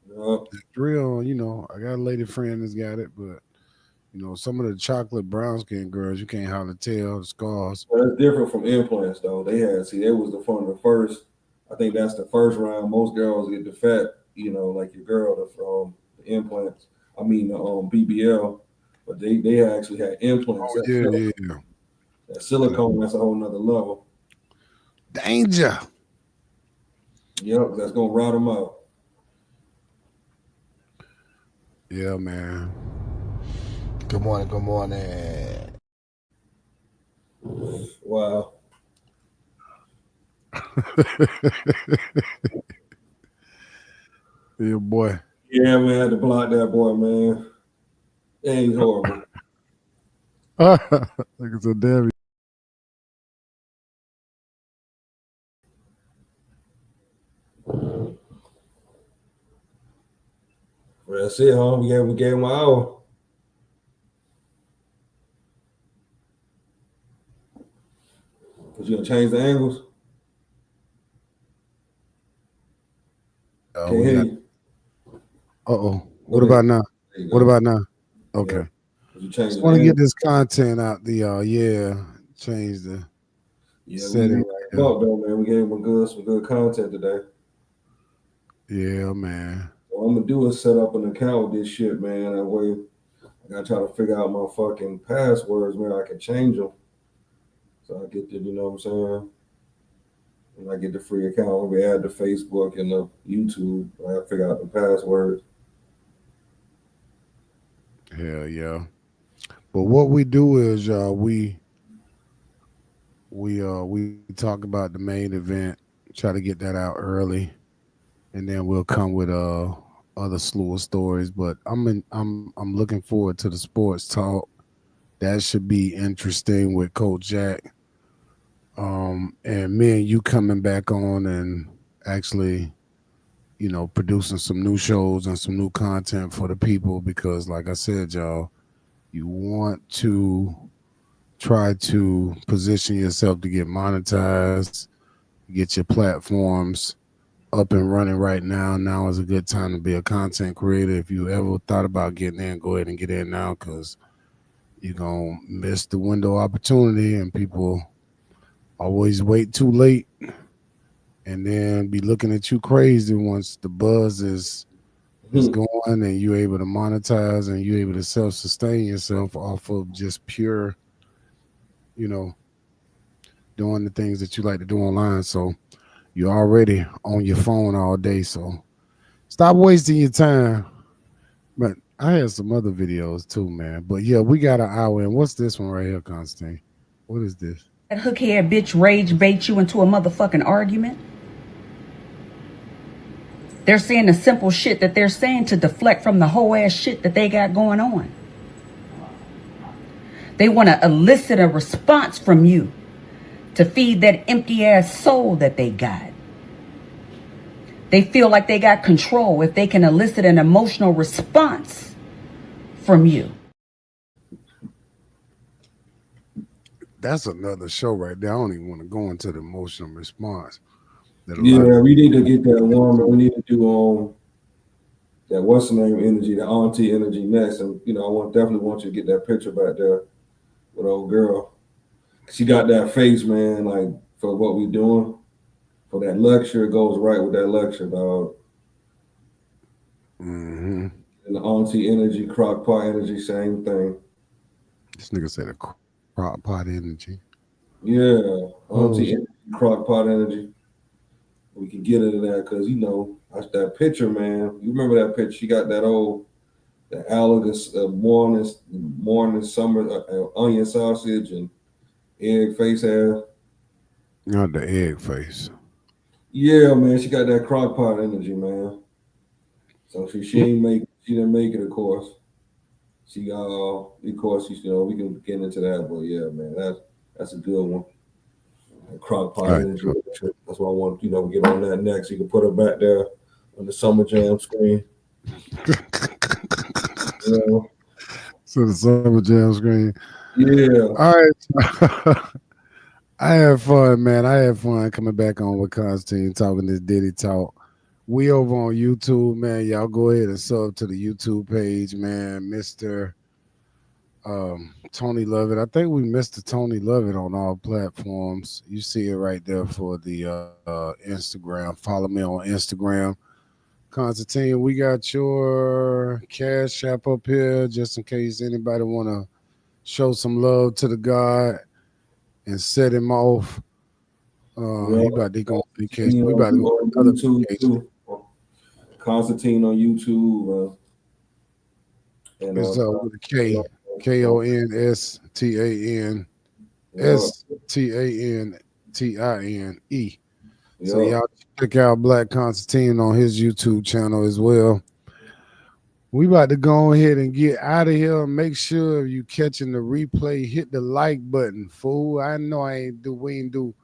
it's real. You know, I got a lady friend that's got it, but you know, some of the chocolate brown skin girls, you can't hardly tell the scars. Well, it's different from implants, though. They was the first. I think that's the first round. Most girls get the fat, you know, like your girl, the implants. I mean, the BBL, but they actually had implants. Oh, yeah. That silicone, that's a whole nother level. Danger. Yep, that's gonna rot them out. Yeah, man. Good morning. Good morning. Wow. Yeah, boy. Yeah, man, I had to block that boy, man. He's horrible. Look at so damn. Well, that's it, huh? We gave him an hour. Was you gonna change the angles? Can't hear you. Uh-oh. What about now? What about now? Okay. You change Just want to get this content out. Change the setting. Though, man. We gave him some good content today. Yeah, man. What I'm gonna do is set up an account with this shit, man. That way, I gotta try to figure out my fucking passwords, man. I can change them, so I get to, you know what I'm saying. When I get the free account, we add the Facebook and the YouTube. I have to figure out the passwords. Hell yeah. But what we do is we talk about the main event, try to get that out early, and then we'll come with other slew of stories. But I'm looking forward to the sports talk. That should be interesting with Coach Jack. And me and you coming back on and actually, producing some new shows and some new content for the people because like I said, y'all, you want to try to position yourself to get monetized, get your platforms up and running right now. Now is a good time to be a content creator. If you ever thought about getting in, go ahead and get in now because you're going to miss the window of opportunity and people always wait too late and then be looking at you crazy once the buzz is going and you're able to monetize and you're able to self-sustain yourself off of just pure, doing the things that you like to do online. So you're already on your phone all day. So stop wasting your time. But I had some other videos too, man. But yeah, we got an hour in. What's this one right here, Konstantine? What is this? That hook-head bitch rage bait you into a motherfucking argument. They're saying the simple shit that they're saying to deflect from the whole ass shit that they got going on. They want to elicit a response from you to feed that empty ass soul that they got. They feel like they got control if they can elicit an emotional response from you. That's another show right there. I don't even want to go into the emotional response. Yeah, we need to get that one, but we need to do that what's the name energy, the auntie energy next. And I definitely want you to get that picture back there with old girl. She got that face, man, like for what we doing. For that lecture, it goes right with that lecture, dog. Mm-hmm. And the auntie energy, crock pot energy, same thing. This nigga said a crock pot energy. Yeah, auntie energy, crock pot energy. We can get into that because that picture, man. You remember that picture? She got that alligator morning summer onion sausage and egg face hair. Not the egg face. Yeah, man. She got that crock pot energy, man. So she didn't make it, of course. She got of course we can get into that, but yeah, man, that's a good one. Crock pot energy. That's why I want get on that next. You can put her back there on the Summer Jam screen. So the Summer Jam screen. Yeah. All right. I had fun, man. I had fun coming back on with Konstantine talking this Diddy talk. We over on YouTube, man. Y'all go ahead and sub to the YouTube page, man. Mr. Tony Lovett. I think we Mr. Tony Lovett on all platforms. You see it right there for the Instagram. Follow me on Instagram. Konstantine, we got your Cash App up here just in case anybody want to show some love to the God and set him off. He about to go on vacation. We about to go on another vacation. Konstantine on YouTube. And it's with a K. KONSTANSTANTINE. So y'all check out Blak Konstantine on his YouTube channel as well. We about to go ahead and get out of here. Make sure you catching the replay, hit the like button, fool. I know we ain't do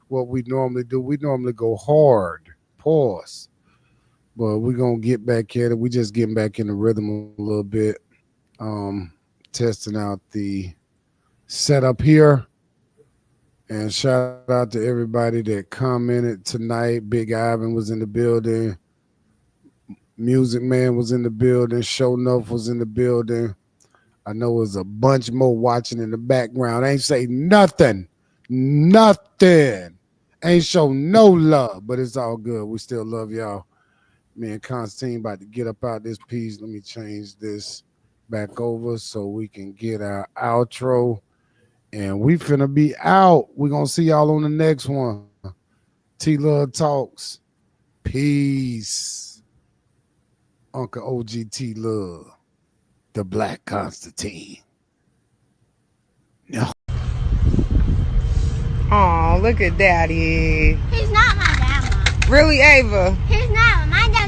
what we normally do. We normally go hard, pause. But we're gonna get back at it. We just getting back in the rhythm a little bit. Testing out the setup here. And shout out to everybody that commented tonight. Big Ivan was in the building. Music Man was in the building. Show Enough was in the building. I know there's a bunch more watching in the background. Ain't say nothing. Nothing. Ain't show no love, but it's all good. We still love y'all. Me and Konstantine about to get up out this piece. Let me change this back over so we can get our outro. And we finna be out. We're gonna see y'all on the next one. T-Luv talks. Peace. Uncle OG T-Luv. The Black Konstantine. No. Oh, look at Daddy. He's not my dad, Mom. Really, Ava? He's not. My dad